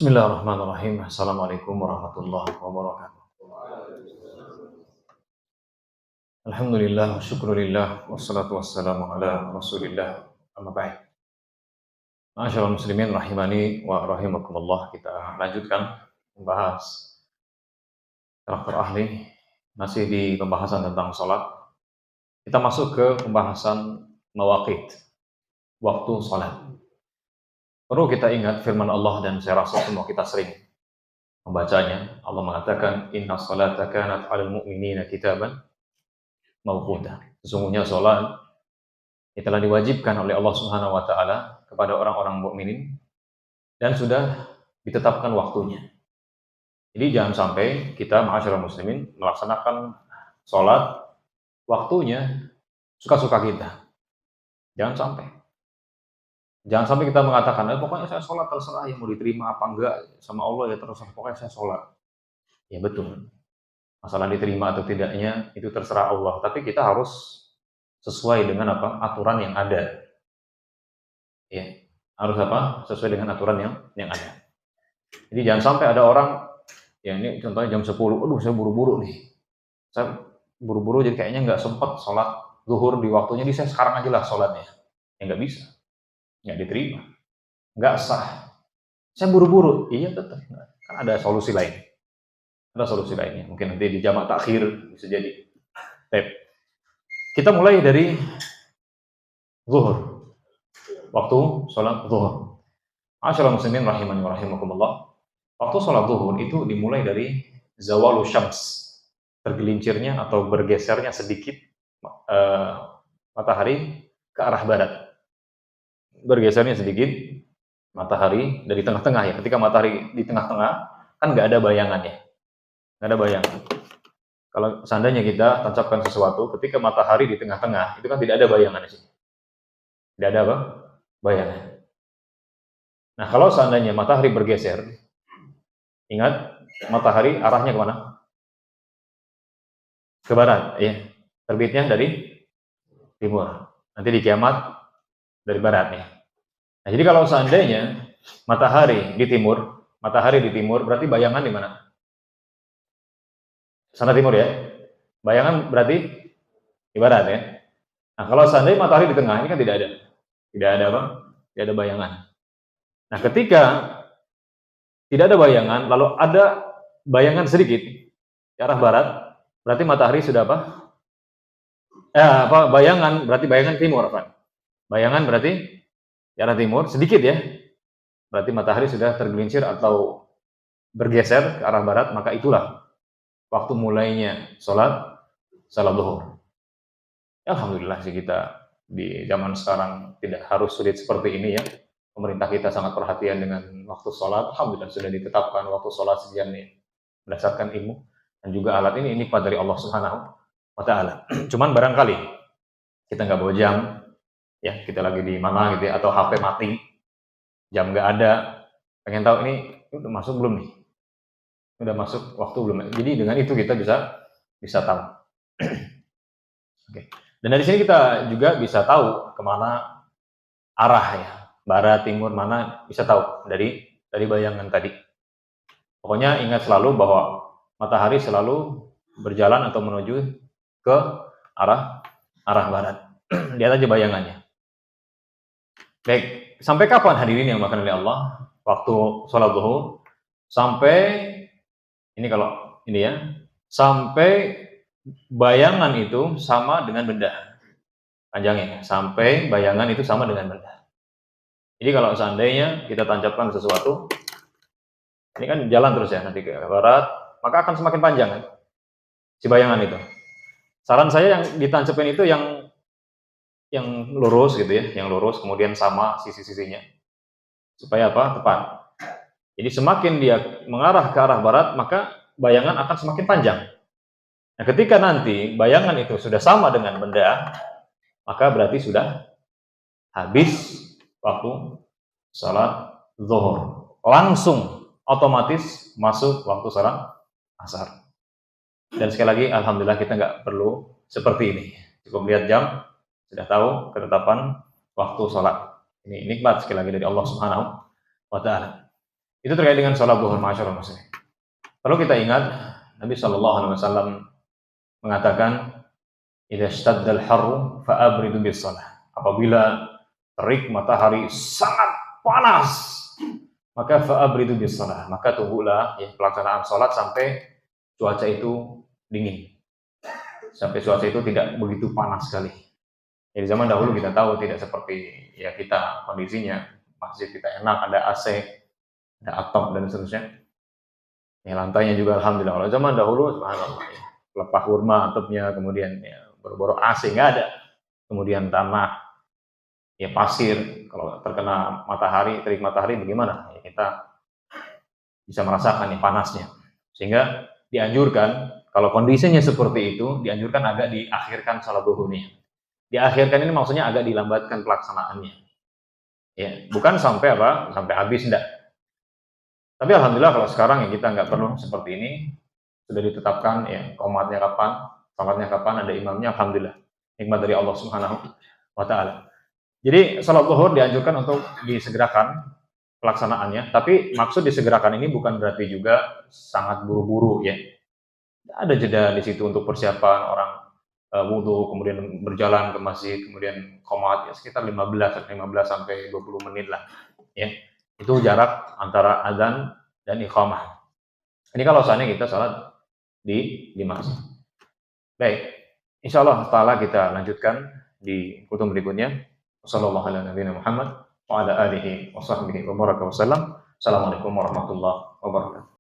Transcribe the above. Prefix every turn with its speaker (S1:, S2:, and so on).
S1: Bismillahirrahmanirrahim. Assalamualaikum warahmatullahi wabarakatuh. Alhamdulillah, wa syukurillah, wassalatu wassalamu ala rasulillah, amma ba'd. Ma'asyiral muslimin rahimani wa rahimakumullah. Kita lanjutkan membahas karakter ahli, masih di pembahasan tentang sholat. Kita masuk ke pembahasan mawaqit, waktu sholat. Perlu kita ingat firman Allah, dan saya rasa semua kita sering membacanya. Allah mengatakan, inna sholata kanat 'alal mu'minina kitaban mawquta. Sesungguhnya sholat telah diwajibkan oleh Allah Subhanahu wa taala kepada orang-orang mukminin dan sudah ditetapkan waktunya. Jadi jangan sampai kita ma'asyiral muslimin melaksanakan sholat waktunya suka-suka kita. Jangan sampai. Jangan sampai kita mengatakan, pokoknya saya sholat terserah, yang mau diterima apa enggak sama Allah ya terserah, pokoknya saya sholat. Ya betul. Masalah diterima atau tidaknya itu terserah Allah, tapi kita harus sesuai dengan apa? Aturan yang ada. Ya, harus apa? Sesuai dengan aturan yang ada. Jadi jangan sampai ada orang, ya ini contohnya jam 10, aduh saya buru-buru nih. Saya buru-buru jadi kayaknya nggak sempat sholat zuhur di waktunya, jadi saya sekarang aja lah sholatnya. Ya nggak bisa. Nggak diterima, nggak sah. Saya buru-buru, iya tetap, kan ada solusi lain, ada solusi lainnya. Mungkin nanti di jamak takhir bisa jadi. Kita mulai dari zuhur, waktu sholat zuhur. Ma'asyiral muslimin rahimani wa rahimakumullah. Waktu sholat zuhur itu dimulai dari zawalu syams, tergelincirnya atau bergesernya sedikit matahari ke arah barat. Bergesernya sedikit matahari dari tengah-tengah ya. Ketika matahari di tengah-tengah kan nggak ada bayangannya, nggak ada bayangan. Kalau seandainya kita tancapkan sesuatu ketika matahari di tengah-tengah, itu kan tidak ada bayangan di sini, tidak ada apa? Bayangan. Nah kalau seandainya matahari bergeser, ingat matahari arahnya kemana? Ke barat, ya. Terbitnya dari timur. Nanti di kiamat dari barat ya. Nah, jadi kalau seandainya matahari di timur berarti bayangan di mana? Sana timur ya. Bayangan berarti di barat ya. Nah, kalau seandainya matahari di tengah, ini kan tidak ada apa? Tidak ada bayangan. Nah, ketika tidak ada bayangan, lalu ada bayangan sedikit ke arah barat, berarti matahari sudah apa? Bayangan berarti bayangan timur, apa? Bayangan berarti ke arah timur sedikit ya. Berarti matahari sudah tergelincir atau bergeser ke arah barat, maka itulah waktu mulainya sholat zuhur. Alhamdulillah sih kita di zaman sekarang tidak harus sulit seperti ini ya. Pemerintah kita sangat perhatian dengan waktu sholat. Alhamdulillah sudah ditetapkan waktu sholat sekian nih, berdasarkan ilmu dan juga alat ini nikmat dari Allah Subhanahu wa taala. Cuman barangkali kita nggak bawa jam, ya kita lagi di mana gitu ya, atau HP mati, jam nggak ada, pengen tahu ini udah masuk belum nih, udah masuk waktu belum. Jadi dengan itu kita bisa tahu. Oke. Dan dari sini kita juga bisa tahu kemana arah ya, barat timur mana, bisa tahu dari bayangan tadi. Pokoknya ingat selalu bahwa matahari selalu berjalan atau menuju ke arah barat. Lihat aja bayangannya. Baik, sampai kapan hadirin yang dimakan oleh Allah waktu sholat zuhur? Sampai ini kalau ini ya, sampai bayangan itu sama dengan benda. Panjangnya, sampai bayangan itu sama dengan benda. Jadi kalau seandainya kita tancapkan sesuatu, ini kan jalan terus ya, nanti ke barat, maka akan semakin panjang kan, si bayangan itu. Saran saya yang ditancapkan itu yang lurus gitu ya, yang lurus, kemudian sama sisi-sisinya. Supaya apa? Tepat. Jadi semakin dia mengarah ke arah barat, maka bayangan akan semakin panjang. Nah, ketika nanti bayangan itu sudah sama dengan benda, maka berarti sudah habis waktu salat zuhur. Langsung otomatis masuk waktu salat asar. Dan sekali lagi, alhamdulillah kita nggak perlu seperti ini. Cukup lihat jam, sudah tahu ketetapan waktu salat. Ini nikmat sekali lagi dari Allah Subhanahu wa taala. Itu terkait dengan sholat duhur, masyaallah muslim. Perlu kita ingat Nabi Shallallahu Alaihi Wasallam mengatakan, "Idza shtaddal harru fa'abridu bis shalah." Apabila terik matahari sangat panas, maka fa'abridu bis shalah, maka tunggulah ya, pelaksanaan sholat sampai cuaca itu dingin, sampai cuaca itu tidak begitu panas sekali. Ya, di zaman dahulu kita tahu tidak seperti ya kita kondisinya, masjid kita enak, ada AC, ada atap dan seterusnya. Ya, lantainya juga alhamdulillah. Kalau zaman dahulu subhanallah ya, pelepah kurma atapnya, kemudian ya, boro-boro AC nggak ada. Kemudian tanah ya pasir, kalau terkena matahari, terik matahari bagaimana? Ya, kita bisa merasakan nih panasnya. Sehingga dianjurkan kalau kondisinya seperti itu, dianjurkan agak diakhirkan salat duhurnya. Diakhirkan ini maksudnya agak dilambatkan pelaksanaannya. Ya, bukan sampai apa? Sampai habis enggak. Tapi alhamdulillah kalau sekarang ya kita nggak perlu seperti ini. Sudah ditetapkan ya qomatnya kapan, salatnya kapan, ada imamnya, alhamdulillah. Nikmat dari Allah Subhanahu wa taala. Jadi salat zuhur dianjurkan untuk disegerakan pelaksanaannya, tapi maksud disegerakan ini bukan berarti juga sangat buru-buru ya. Ada jeda di situ untuk persiapan orang wudhu, kemudian berjalan ke masjid, kemudian qomat ya sekitar 15 sampai 20 menit lah ya. Itu jarak antara azan dan iqamah. Ini kalau seandainya kita salat di masjid. Baik, insyaallah taala kita lanjutkan di kutum berikutnya. Wassalamualaikum warahmatullahi wabarakatuh. Assalamualaikum warahmatullahi wabarakatuh.